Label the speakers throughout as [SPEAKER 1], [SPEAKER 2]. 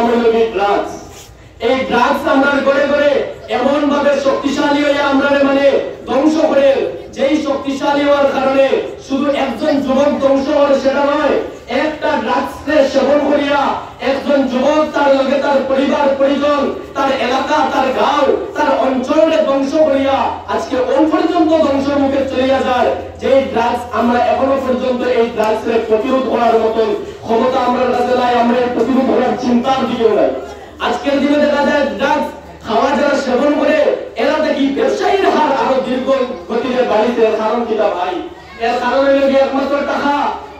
[SPEAKER 1] নাম হলো ড্রাগস। এই ড্রাগস আমরা গড়ে গড়ে এমন ভাবে শক্তিশালী হয়ে আমরা মানে ধ্বংস করে, যেই শক্তিশালী হওয়ার কারণে শুধু একজন যুবক ধ্বংস হয় সেটা নয়, একটা ড্রাগস সেবন করিয়া একজন যুবক তার লগে তার পরিবার পরিজন, তার এলাকা, তার গাঁও, তার অঞ্চলে ধ্বংস করিয়া আজকে ওই পর্যন্ত ধ্বংসের মুখে চলে যায়। যে ড্রাগস আমরা এখনো পর্যন্ত এই ড্রাগসের প্রতিরোধ করার মতন ক্ষমতা আমাদের কাছে নাই, আমরা এর প্রতিরোধ করার চিন্তার দিকেও নাই। আজকের দিনে দেখা যায় ড্রাগস খাওয়া যারা সেবন করে এরা দেখি ব্যবসায়ীর হার আরো দীর্ঘ গতিতে বাড়িতে। কারণ কিটা ভাই? এর কারণ হলো একমাত্র টাকা।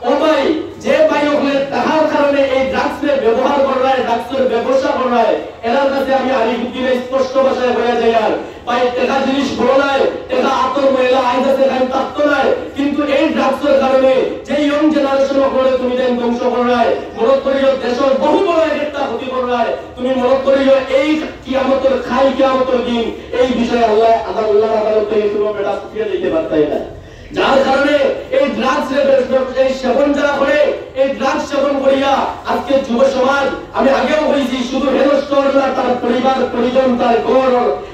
[SPEAKER 1] ও ভাই, যে ভাই ওগুলো টাকার কারণে এই ড্রাগসের ব্যবহার করায়, ড্রাগসের ব্যবসা করায়, এর কাছে আমি আলিপুদ্দিনে স্পষ্ট ভাষায় হয়ে যাই আর ভাই টাকা জিনিস বড় নয়, টাকা আতর মহিলা আইদাসে খাই তাত্ত্ব নয়। কিন্তু এই ড্রাগসের কারণে যে ইয়ং জেনারেশন করে তুমি দেন ধ্বংস করায়, মনত করিও দেশের বহু বড় একটা ক্ষতি করায়, তুমি মনত করিও এই কিয়ামতের খাই কিয়ামতের দিন এই বিষয়ে আল্লাহ আদালতে কোনো বেটা শুকিয়ে দিতে পারতাই না। যার কারণে এই ড্রাগস এই সেবন যারা করে, এই ড্রাগস সেবন করিয়া আজকে যুব সমাজ, আমি আগেও বলেছি, শুধু হেনস্টর না, তার পরিবার পরিজন, তার ঘর,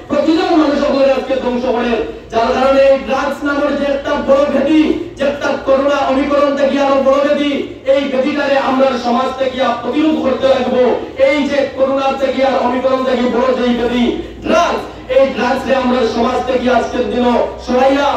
[SPEAKER 1] প্রতিজন মানুষ আজকে ধ্বংস করে। যার কারণে এই ড্রাগস নামের যে একটা বড় ব্যাধি, যে একটা করোনা অমিকরণ থেকে আরো বড় ব্যাধি, এই ব্যাধিটারে আমরা সমাজ থেকে প্রতিরোধ করতে লাগবো। এই যে করোনা থেকে আর অমিকরণ থেকে বড় যেই ব্যাধি ড্রাগস, এই ড্রাগসে আমরা সমাজ থেকে আজকের দিনও সবাইয়া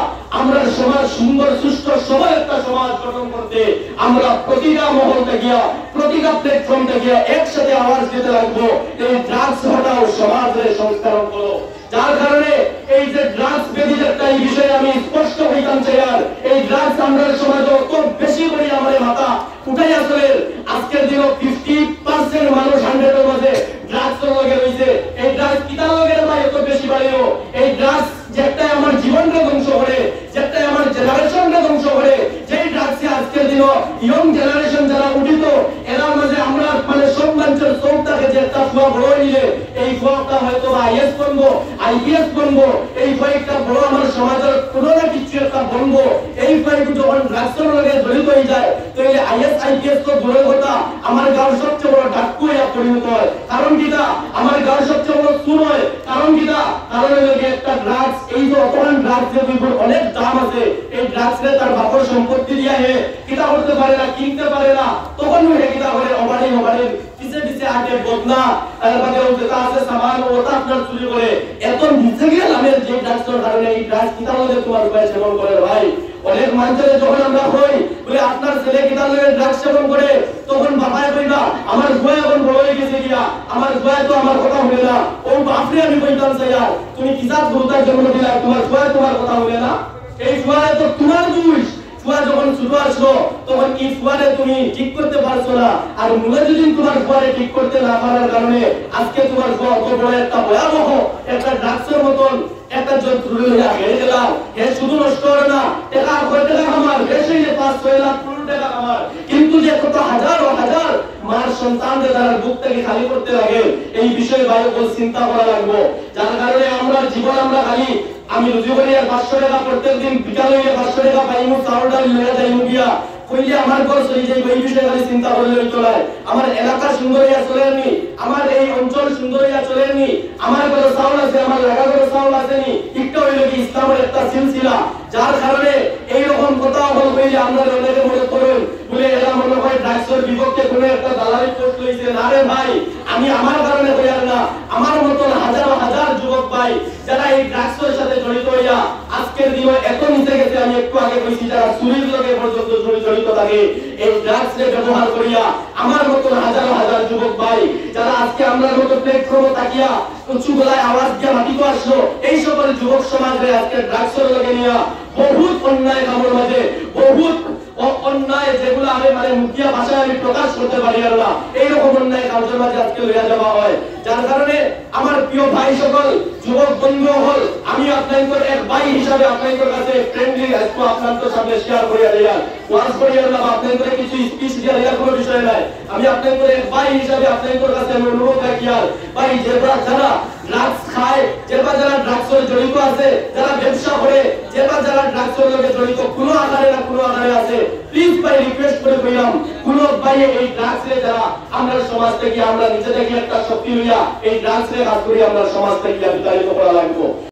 [SPEAKER 1] আমরা সমাজ সুন্দর সুস্থ সবল একটা সমাজ গঠন করতে আমরা প্রতিটা মহল থেকে, প্রতিটা প্ল্যাটফর্ম থেকে একসাথে আওয়াজ দিতে লাগবো, এই ড্রাগস হটাও, সমাজের সংস্কারণ করো। যার কারণে এই যে ড্রাগস ব্যাধি একটা এই বিষয়ে আমি স্পষ্ট হইতাম চাই। আর এই ড্রাগস আমরা সমাজে অত বেশি করে আমাদের মাথা উঠাই আসলে আজকের দিনও 50% মানুষ 100 এর মাঝে ড্রাগস লগে রয়েছে। এই ড্রাগস কিতা লগে ভাই এত বেশি বাড়িও? এই ড্রাগস যেটা আমার জীবনকে ধ্বংস করে, যেটা আমার জেনারেশনকে ধ্বংস করে, যেই ড্রাগসে আজকের দিনও ইয়ং জেনারেশন যারা উঠিত এরা মাঝে আমরা মানে সম্মানের চৌকটাকে যে একটা ফুয়া বড় নিলে এই ফুয়াটা হয়তো আইএস বনবো, আইপিএস বনবো, এই কয়েকটা বড় আমার সমাজের কোনো না কিছু একটা বনবো। এই কয়েক যখন ড্রাগসের লগে জড়িত হয়ে যায় তাহলে আইএস আইপিএস তো দূরের কথা, আমার গাঁর সবচেয়ে বড় ডাক্কু হয়ে পরিণত হয়। কারণ কিটা? আমার গাঁর সবচেয়ে বড় চুর হয়। কারণ কিটা? কারণ হলো একটা ড্রাগস, এই যে অপরাধ ড্রাগসের অনেক দাম আছে, এই ড্রাগসে তার বাপর সম্পত্তি দিয়া হে কিটা করতে পারে না, কিনতে পারে না, তখন হে কিটা করে অবাড়ি পিছে পিছে আগে বদনা মানে যেটা আছে সামান ওটা আপনার চুরি করে এত নিচে গিয়ে নামের যে ড্রাগসের কারণে এই ড্রাগস কিটা হলে তোমার উপায় সেবন করে ভাই। অনেক মানুষের যখন আমরা হই বলে আপনার ছেলে কিটা হলে ড্রাগস সেবন করে, তখন বাবায় কইবা আমার ভয় এখন বড় হয়ে গেছে গিয়া, আমার ভয় তো আমার কথা হলে না, ও বাপরে আমি কইতাম চাই আর তুমি কিসাব গুরুতার জন্ম দিলা, তোমার ভয় তোমার কথা হলে না, এই ভয় তো তোমার দোষ। ফুয়া যখন ছোট আসলো তখন এই ফুয়ারে তুমি ঠিক করতে পারছো না, আর মূলে যদি তোমার ফুয়ারে ঠিক করতে না পারার কারণে আজকে তোমার ফুয়া অত বড় একটা ভয়াবহ একটা ড্রাগসের মতন একটা যন্ত্র হয়ে গেলাম। হে শুধু নষ্ট করে না, টাকা কয় টাকা আমার বেশি 5-6 লাখ টাকা আমার, কিন্তু যে কত হাজার ও হাজার মার সন্তানদের দ্বারা বুক থেকে খালি করতে লাগে, এই বিষয়ে বায়ুকল চিন্তা করা লাগবো। যার কারণে আমরা জীবন আমরা খালি আমি রুজু করি আর 500 টাকা প্রত্যেক দিন বিকালে 500 টাকা পাইমু, চাউল ডাল লয়ে যাই মুগিয়া কইলে আমার ঘর চলে যাই, এই বিষয়ে খালি চিন্তা করলে চলে। আমার এলাকা সুন্দর হইয়া চলেনি, আমার এই অঞ্চল সুন্দর হইয়া চলেনি, আমার ঘরে চাউল আছে, আমার লাগা ঘরে চাউল আসেনি, একটা হইল কি ইসলামের একটা সিলসিলা। যার কারণে এইরকম কথা বলবে যে আমরা অনেকে মনে করেন বলে এরা মনে হয় ড্রাগসের বিপক্ষে কোনো একটা দালালি পোস্ট লইছে। না রে ভাই, আমি আমার কারণে হইয়ার না, আমার মতন হাজার হাজার যুবক ভাই যারা এই ড্রাগসের সাথে জড়িত হইয়া আজকের দিনে এত নিচে গেছে, আমি একটু আগে কইছি যারা চুরির লগে পর্যন্ত জড়িত থাকে এই ড্রাগসকে ব্যবহার করিয়া, আমার মতন হাজার হাজার যুবক ভাই যারা আজকে আমরা মতো প্ল্যাটফর্মে তাকিয়া উঁচু গলায় আওয়াজ দিয়ে মাটিতে আসলো, এই সকল যুবক সমাজে আজকে ড্রাগসের লগে নিয়া বহুত অন্যায় কামড় মাঝে, বহুত অন্যায় যেগুলো আমি মানে মুখিয়া ভাষায় আমি প্রকাশ করতে পারি না, এইরকম অন্যায় কাজের মাঝে আজকে লইয়া যাওয়া হয়। যার কারণে আমার প্রিয় ভাই সকল যুবক বন্ধু হল, আমি আপনাদের এক ভাই হিসাবে আপনাদের কাছে ফ্রেন্ডলি একটু আপনাদের সামনে শেয়ার করিয়া দিলাম, ওয়াজ করিয়া দিলাম, আপনাদের কিছু স্পিচ দিয়া দেওয়ার কোনো বিষয় নাই। আমি আপনাদের এক ভাই হিসাবে আপনাদের কাছে আমি অনুরোধ রাখি আর ভাই যারা ড্রাগস খায়, যারা ড্রাগসের জড়িত আছে, যারা ব্যবসা করে, যারা ড্রাগসের লগে জড়িত কোনো আকারে না কোনো আকারে আছে, প্লিজ ভাই রিকোয়েস্ট করে কইলাম পুলক ভাই এই ড্রাগস রে যারা আমরা সমাজ থেকে আমরা নিজে থেকে একটা শক্তি লইয়া এই ড্রাগস রে কাজ করি আমরা সমাজ থেকে বিতাড়িত করা লাগবে।